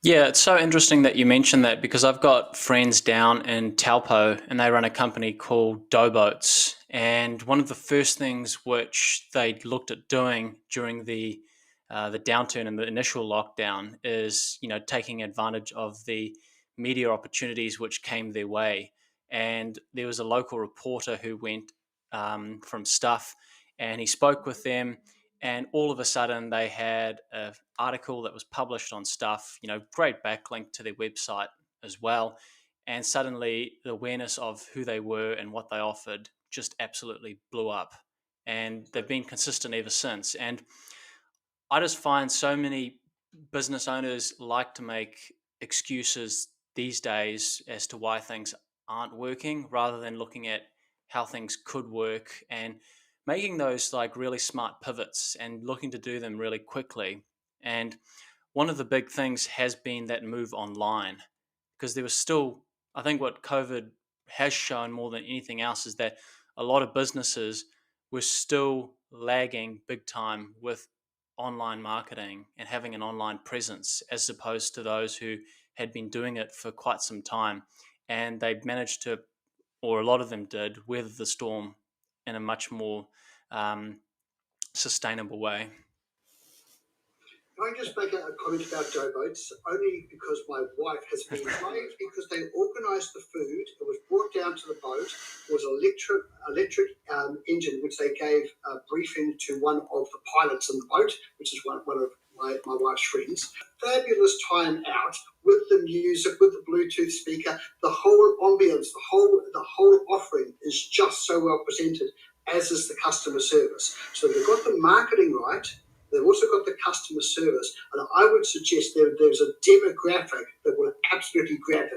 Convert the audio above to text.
Yeah, it's so interesting that you mentioned that because I've got friends down in Taupo and they run a company called Doughboats. And one of the first things which they looked at doing during the downturn and the initial lockdown is taking advantage of the media opportunities which came their way. And there was a local reporter who went from Stuff, and he spoke with them, and all of a sudden they had an article that was published on Stuff, great backlink to their website as well, and suddenly the awareness of who they were and what they offered just absolutely blew up, and they've been consistent ever since. And I just find so many business owners like to make excuses these days as to why things aren't working rather than looking at how things could work and making those like really smart pivots and looking to do them really quickly. And one of the big things has been that move online, because there was still, I think what COVID has shown more than anything else is that a lot of businesses were still lagging big time with online marketing and having an online presence, as opposed to those who had been doing it for quite some time. And they managed to, or a lot of them did, weather the storm in a much more um, sustainable way. Can I just make a comment about Joe Boats? Only because my wife has been right, because they organised the food. It was brought down to the boat. It was an electric engine, which they gave a briefing to one of the pilots in the boat, which is one of my wife's friends. Fabulous time out with the music, with the Bluetooth speaker. The whole ambience, the whole offering is just so well presented, as is the customer service. So they've got the marketing right. They've also got the customer service, and I would suggest there's a demographic that will absolutely grab it.